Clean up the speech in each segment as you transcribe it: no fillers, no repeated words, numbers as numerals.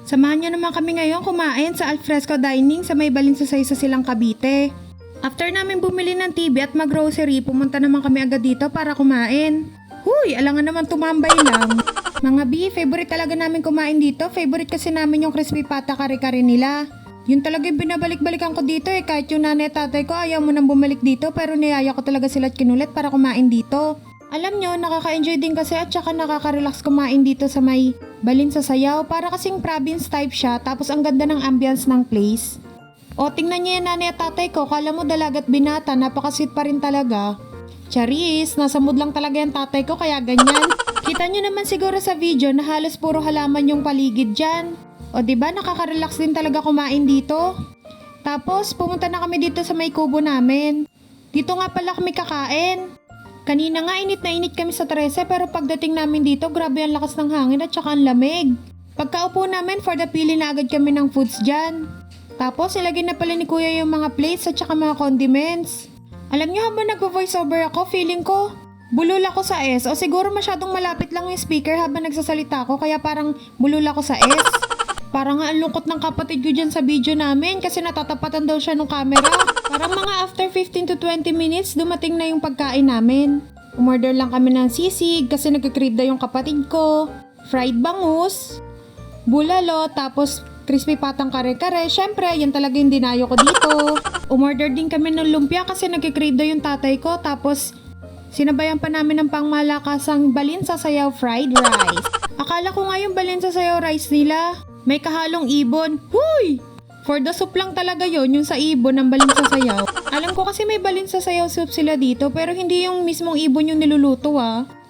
Samahan niyo naman kami ngayon kumain sa Alfresco Dining sa may Balinsasay sa Silang Cavite. After namin bumili ng TV at mag-grocery, pumunta naman kami agad dito para kumain. Huy, alangan naman tumambay lang. Mga B, favorite talaga namin kumain dito. Favorite kasi namin yung crispy pata kare-kare nila. Yun talaga yung binabalik-balikan ko dito kahit yung nanay at tatay ko ayaw mo nang bumalik dito pero niyaya ko talaga sila at kinulit para kumain dito. Alam nyo, nakaka-enjoy din kasi at saka nakaka-relax kumain dito sa may Balinsasay. Para kasing province type siya tapos ang ganda ng ambience ng place. O tingnan nyo yung nanay at tatay ko, kala mo dalagat binata, napaka-sweet pa rin talaga. Charis, nasa mood lang talaga yung tatay ko kaya ganyan. Kita nyo naman siguro sa video na halos puro halaman yung paligid dyan. O diba nakaka-relax din talaga kumain dito. Tapos pumunta na kami dito sa may kubo namin. Dito nga pala kami kakain. Kanina nga init na init kami sa 13 pero pagdating namin dito grabe ang lakas ng hangin at saka ang lamig. Pagkaupo namin for the pili na agad kami ng foods dyan. Tapos ilagay na pala ni kuya yung mga plates at saka mga condiments. Alam nyo habang nagvo-voiceover ako, feeling ko bulol ako sa S o siguro masyadong malapit lang yung speaker habang nagsasalita ako kaya parang bulol ako sa S. Parang nga ang lungkot ng kapatid ko dyan sa video namin kasi natatapatan daw siya ng camera. Parang mga after 15 to 20 minutes dumating na yung pagkain namin. Umorder lang kami ng sisig kasi nagka-crave daw yung kapatid ko. Fried bangus, bulalo, tapos crispy patang kare-kare. Syempre, yan talaga yung dinayo ko dito. Umorder din kami ng lumpia kasi nagka-crave daw yung tatay ko. Tapos sinabayan pa namin ng pangmalakasang Balinsasayaw fried rice. Akala ko nga yung Balinsasayaw rice nila may kahalong ibon. Huy! For the soup lang talaga yon yung sa ibon ng Balinsasayaw. Alam ko kasi may Balinsasayaw soup sila dito pero hindi yung mismong ibon yung niluluto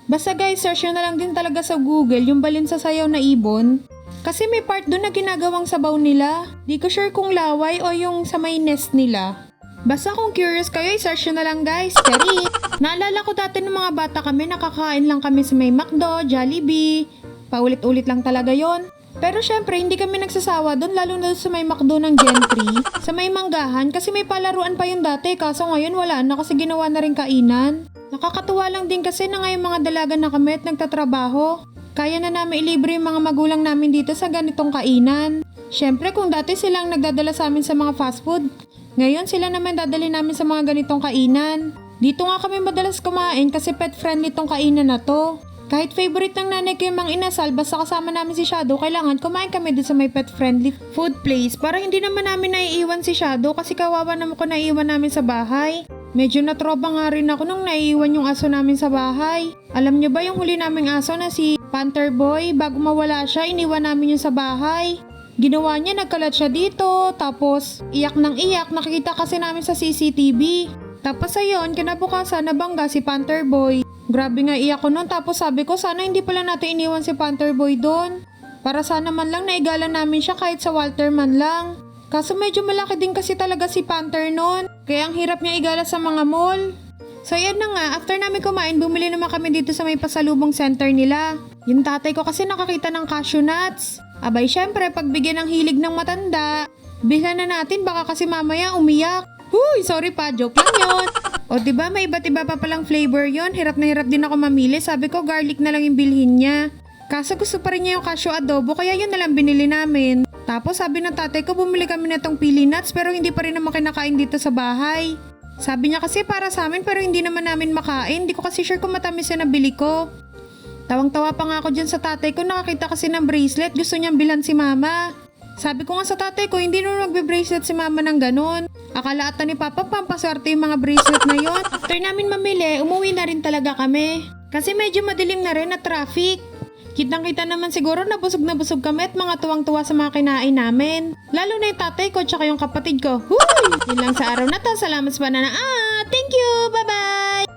Basta guys, search nyo na lang din talaga sa Google yung Balinsasayaw na ibon. Kasi may part doon na ginagawang sabaw nila. Di ko sure kung laway o yung sa may nest nila. Basta kung curious kayo, i-search nyo na lang guys. Kari! Naalala ko dati ng mga bata kami, nakakain lang kami sa may McDo, Jollibee. Paulit-ulit lang talaga yon. Pero syempre, hindi kami nagsasawa doon lalo na sa may McDo ng Gentry, sa may Manggahan kasi may palaruan pa yun dati kaso ngayon wala na kasi ginawa na rin kainan. Nakakatuwa lang din kasi na ngayon mga dalaga na kami at nagtatrabaho. Kaya na namin ilibre yung mga magulang namin dito sa ganitong kainan. Syempre kung dati silang nagdadala sa amin sa mga fast food, ngayon sila naman dadali namin sa mga ganitong kainan. Dito nga kami madalas kumain kasi pet friendly tong kainan na to. Kahit favorite ng nanay ko yung mga inasal, basta kasama namin si Shadow, kailangan kumain kami dun sa may pet-friendly food place para hindi naman namin naiiwan si Shadow kasi kawawa naman ko naiiwan namin sa bahay. Medyo natroba nga rin ako nung naiiwan yung aso namin sa bahay. Alam nyo ba yung huli naming aso na si Panther Boy, bago mawala siya, iniwan namin yun sa bahay. Ginawa niya, nagkalat siya dito, tapos iyak ng iyak, nakikita kasi namin sa CCTV. Tapos ayun, kinabukasan nabangga si Panther Boy. Grabe nga iyak ko nun tapos sabi ko sana hindi pala natin iniwan si Panther Boy doon. Para sana man lang naigala namin siya kahit sa Walter man lang. Kaso medyo malaki din kasi talaga si Panther noon. Kaya ang hirap niya igala sa mga mall. So yan na nga, after namin kumain bumili naman kami dito sa may pasalubong center nila. Yung tatay ko kasi nakakita ng cashew nuts. Abay syempre pagbigyan ng hilig ng matanda, bilhan na natin baka kasi mamaya umiyak. Huy, sorry pa, joke lang yun. O diba may iba't iba pa palang flavor yon. Hirap na hirap din ako mamili. Sabi ko garlic na lang yung bilhin niya. Kaso gusto pa rin niya yung cashew adobo kaya yun na lang binili namin. Tapos sabi ng tatay ko bumili kami na tong pili nuts pero hindi pa rin naman kinakain dito sa bahay. Sabi niya kasi para sa amin pero hindi naman namin makain. Hindi ko kasi sure kung matamis yung nabili ko. Tawang-tawa pa nga ako dyan sa tatay ko. Nakakita kasi ng bracelet. Gusto niyang bilhan si mama. Sabi ko nga sa tatay ko, hindi naman magbe-bracelet si mama ng ganun. Akala ata ni Papa pampaswerte yung mga bracelet na yon. After namin mamili, umuwi na rin talaga kami. Kasi medyo madilim na rin at traffic. Kitang-kita naman siguro na busog kami at mga tuwang-tuwa sa mga kinain namin. Lalo na yung tatay ko tsaka yung kapatid ko. Huy! Yun lang sa araw na to. Salamat sa banana. Thank you! Bye-bye!